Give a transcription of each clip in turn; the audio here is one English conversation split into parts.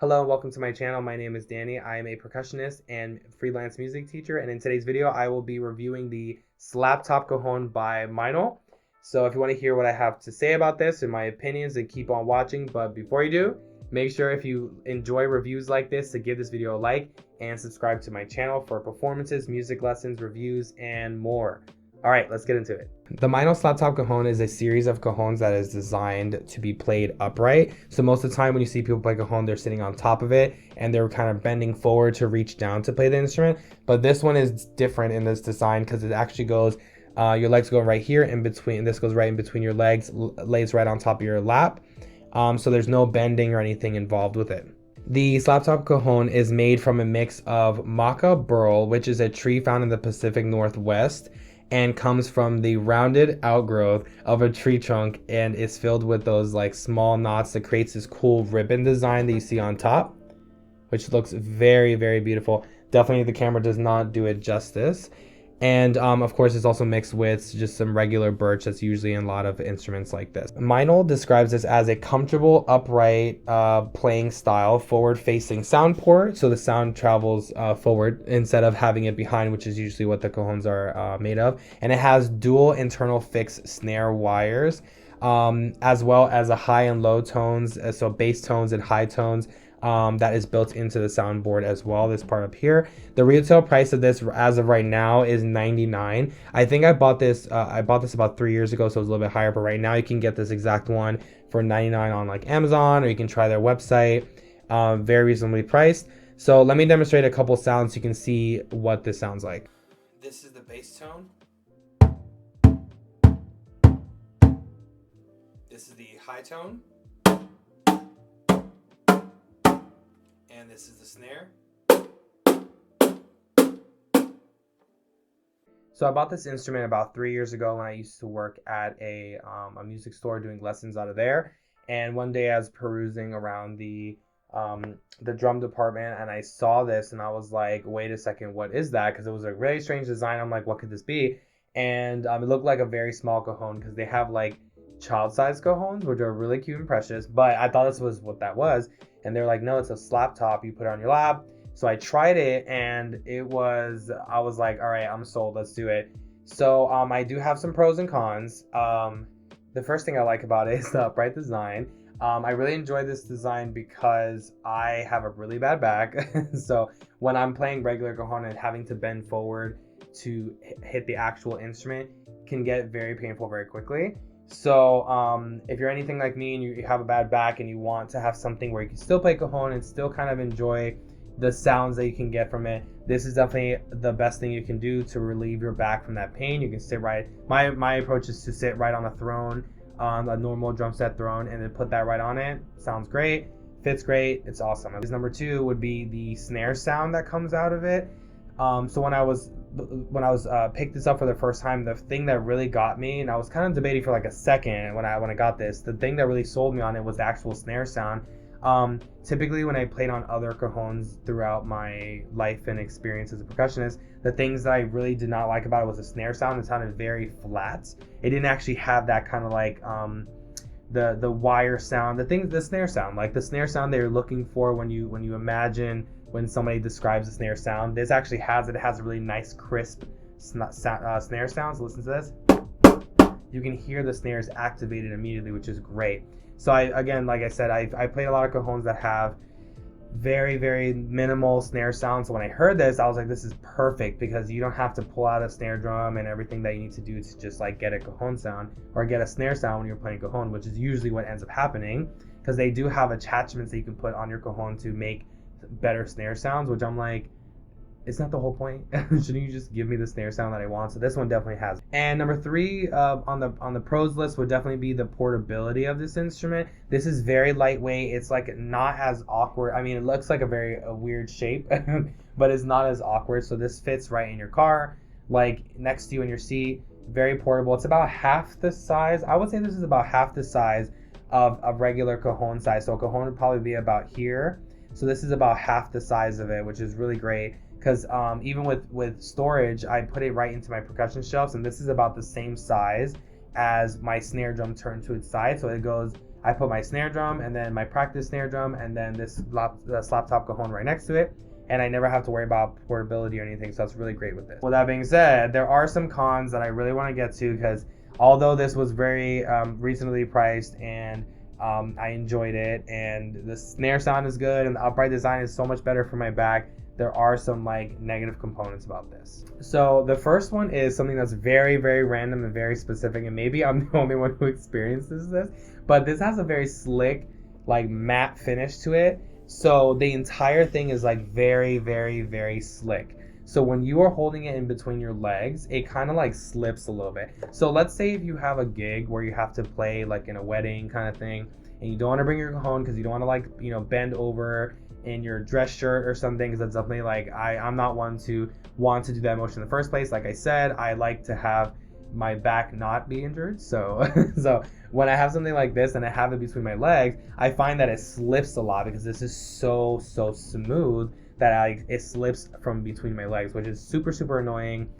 Hello and welcome to my channel. My name is Danny. I am a percussionist and freelance music teacher, and in today's video I will be reviewing the SLAPTOP CAJON by Meinl. So if you want to hear what I have to say about this and my opinions, then keep on watching. But before you do, make sure if you enjoy reviews like this to give this video a like and subscribe to my channel for performances, music lessons, reviews, and more. All right, let's get into it. The Meinl SLAPTOP CAJON is a series of cajons that is designed to be played upright. So most of the time when you see people play cajon, they're sitting on top of it and they're kind of bending forward to reach down to play the instrument. But this one is different in this design because it actually goes, your legs go right here in between. This goes right in between your legs, lays right on top of your lap. So there's no bending or anything involved with it. The SLAPTOP CAJON is made from a mix of Makah Burl, which is a tree found in the Pacific Northwest, and comes from the rounded outgrowth of a tree trunk and is filled with those like small knots that creates this cool ribbon design that you see on top, which looks very, very beautiful. Definitely the camera does not do it justice. And of course it's also mixed with just some regular birch that's usually in a lot of instruments like this. Meinl describes this as a comfortable upright playing style, forward facing sound port, so the sound travels forward instead of having it behind, which is usually what the cajons are made of. And it has dual internal fixed snare wires, as well as a high and low tones, so bass tones and high tones. That is built into the soundboard as well, this part up here. The retail price of this as of right now is $99. I think I bought this about 3 years ago, so it's a little bit higher, but right now you can get this exact one for $99 on like Amazon, or you can try their website. Very reasonably priced. So let me demonstrate a couple sounds so you can see what this sounds like. This is the bass tone. This is the high tone. And this is the snare. So I bought this instrument about 3 years ago when I used to work at a music store doing lessons out of there. And one day I was perusing around the drum department and I saw this and I was like, wait a second, what is that? Because it was a really strange design. I'm like, what could this be? And it looked like a very small cajon because they have like child-sized cajons, which are really cute and precious. But I thought this was what that was. And they're like, no, it's a slap top. You put it on your lap. So I tried it and I was like, all right, I'm sold. Let's do it. So I do have some pros and cons. The first thing I like about it is the upright design. I really enjoy this design because I have a really bad back. So when I'm playing regular cajon and having to bend forward to hit the actual instrument can get very painful very quickly. So if you're anything like me and you have a bad back and you want to have something where you can still play cajon and still kind of enjoy the sounds that you can get from it, this is definitely the best thing you can do to relieve your back from that pain. You can sit right, my approach is to sit right on a throne, a normal drum set throne, and then put that right on it. Sounds great, fits great, it's awesome. Number two would be the snare sound that comes out of it. So when I was picked this up for the first time, the thing that really got me, and I was kind of debating for like a second when I got this, the thing that really sold me on it was the actual snare sound. Typically when I played on other cajons throughout my life and experience as a percussionist, the things that I really did not like about it was the snare sound. It sounded very flat. It didn't actually have that kind of like the wire sound, the snare sound, like the snare sound they're looking for when you imagine when somebody describes a snare sound. This actually has it. It has a really nice crisp snare sound. So listen to this. You can hear the snares activated immediately, which is great. So again, like I said, I played a lot of cajons that have very, very minimal snare sound. So when I heard this, I was like, this is perfect because you don't have to pull out a snare drum and everything that you need to do to just like get a cajon sound or get a snare sound when you're playing cajon, which is usually what ends up happening because they do have attachments that you can put on your cajon to make better snare sounds, which I'm like, it's not the whole point. Shouldn't you just give me the snare sound that I want? So this one definitely has. And number three on the pros list would definitely be the portability of this instrument. This is very lightweight. It's like not as awkward. I mean, it looks like a weird shape, but it's not as awkward. So this fits right in your car, like next to you in your seat. Very portable. It's about half the size. I would say this is about half the size of a regular cajon size. So a cajon would probably be about here. So this is about half the size of it, which is really great because even with storage, I put it right into my percussion shelves, and this is about the same size as my snare drum turned to its side. So it goes I put my snare drum and then my practice snare drum and then this SLAPTOP cajon right next to it, and I never have to worry about portability or anything, so that's really great with this. With that being said, there are some cons that I really want to get to, because although this was very reasonably priced and I enjoyed it, and the snare sound is good and the upright design is so much better for my back, there are some like negative components about this. So the first one is something that's very, very random and very specific, and maybe I'm the only one who experiences this, but this has a very slick, like matte finish to it. So the entire thing is like very, very, very slick. So when you are holding it in between your legs, it kind of like slips a little bit. So let's say if you have a gig where you have to play like in a wedding kind of thing, and you don't want to bring your cajon because you don't want to like, you know, bend over in your dress shirt or something, because that's something like I'm not one to want to do that motion in the first place. Like I said, I like to have my back not be injured. So so when I have something like this and I have it between my legs, I find that it slips a lot because this is so smooth that it slips from between my legs, which is super annoying.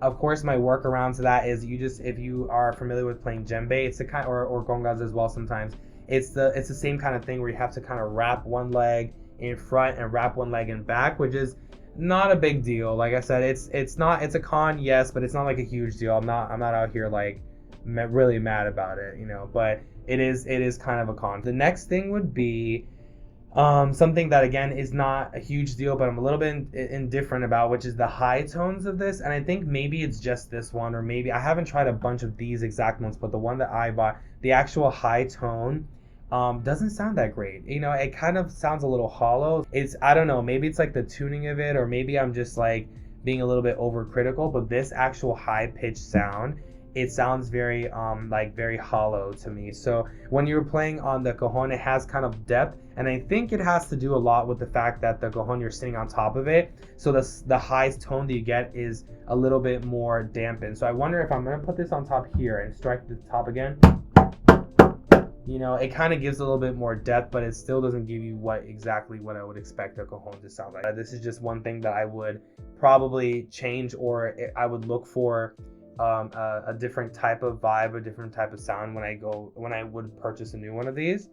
Of course, my workaround to that is if you are familiar with playing djembe, it's the kind, or congas as well sometimes, it's the same kind of thing where you have to kind of wrap one leg in front and wrap one leg in back, which is not a big deal. Like I said, it's a con, yes, but it's not like a huge deal. I'm not out here like really mad about it, you know, but it is kind of a con. The next thing would be something that again is not a huge deal, but I'm a little bit indifferent about, which is the high tones of this. And I think maybe it's just this one, or maybe I haven't tried a bunch of these exact ones, but the one that I bought, the actual high tone doesn't sound that great. You know, it kind of sounds a little hollow. I don't know, maybe it's like the tuning of it, or maybe I'm just like being a little bit overcritical, but this actual high pitched sound, it sounds very like very hollow to me. So when you're playing on the cajon, it has kind of depth, and I think it has to do a lot with the fact that the cajon, you're sitting on top of it, so the highest tone that you get is a little bit more dampened. So I wonder if I'm gonna put this on top here and strike the top again, you know, it kind of gives a little bit more depth, but it still doesn't give you exactly what I would expect a cajon to sound like. This is just one thing that I would probably change, or I would look for a different type of vibe, a different type of sound when I would purchase a new one of these.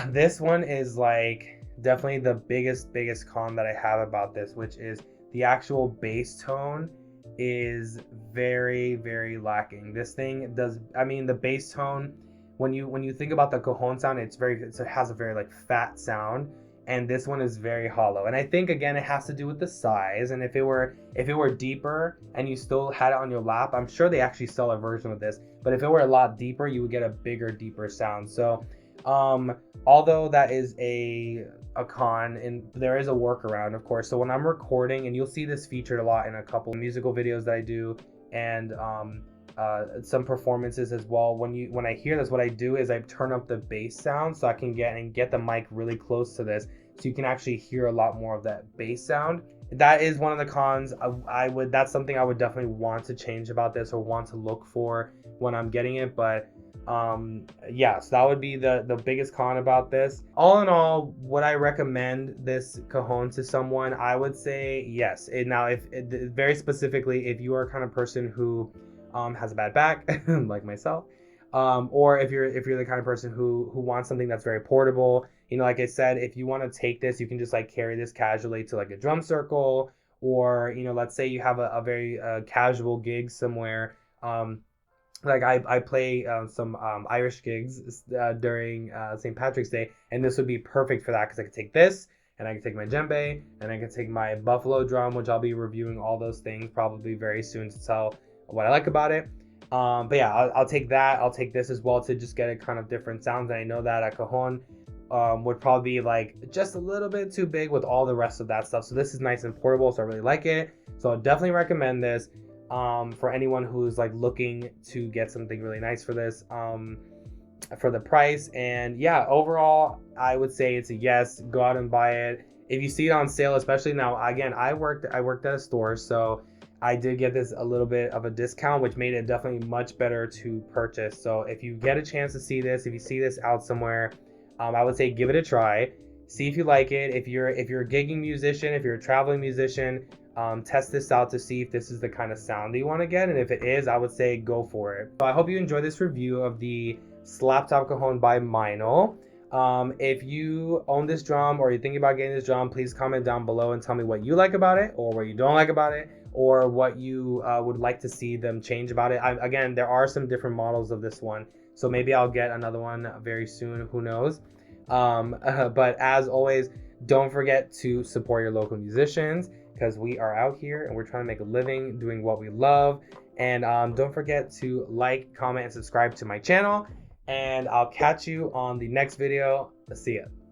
This one is like definitely the biggest con that I have about this, which is the actual bass tone is very lacking. This thing does, I mean, the bass tone, when you think about the cajon sound, it has a very like fat sound, and this one is very hollow. And I think again it has to do with the size, and if it were deeper and you still had it on your lap, I'm sure they actually sell a version of this, but if it were a lot deeper, you would get a deeper sound. So although that is a con, and there is a workaround, of course. So when I'm recording, and you'll see this featured a lot in a couple musical videos that I do, and some performances as well, when I hear this, what I do is I turn up the bass sound so I can get the mic really close to this, so you can actually hear a lot more of that bass sound. That is one of the cons. That's something I would definitely want to change about this, or want to look for when I'm getting it. But yeah, so that would be the biggest con about this. All in all, would I recommend this cajon to someone? I would say yes. Very specifically, if you are a kind of person who has a bad back like myself, or if you're the kind of person who wants something that's very portable, you know, like I said, if you want to take this, you can just like carry this casually to like a drum circle, or, you know, let's say you have a very casual gig somewhere. Like I play some Irish gigs during St. Patrick's Day, and this would be perfect for that, because I could take this, and I can take my djembe, and I can take my buffalo drum, which I'll be reviewing all those things probably very soon to tell what I like about it. But yeah, I'll take that. I'll take this as well to just get a kind of different sounds. And I know that a cajon would probably be like just a little bit too big with all the rest of that stuff. So this is nice and portable, so I really like it. So I definitely recommend this for anyone who's like looking to get something really nice for this, for the price. And yeah, overall, I would say it's a yes. Go out and buy it. If you see it on sale, especially now, again, I worked at a store, so I did get this a little bit of a discount, which made it definitely much better to purchase. So if you get a chance to see this, if you see this out somewhere, I would say give it a try. See if you like it. If you're a gigging musician, if you're a traveling musician, test this out to see if this is the kind of sound that you want to get. And if it is, I would say go for it. So I hope you enjoyed this review of the SLAPTOP CAJON by Meinl. If you own this drum or you're thinking about getting this drum, please comment down below and tell me what you like about it or what you don't like about it, or what you would like to see them change about it. Again, there are some different models of this one, so maybe I'll get another one very soon, who knows. But as always, don't forget to support your local musicians, because we are out here and we're trying to make a living doing what we love. And don't forget to like, comment, and subscribe to my channel. And I'll catch you on the next video. See ya.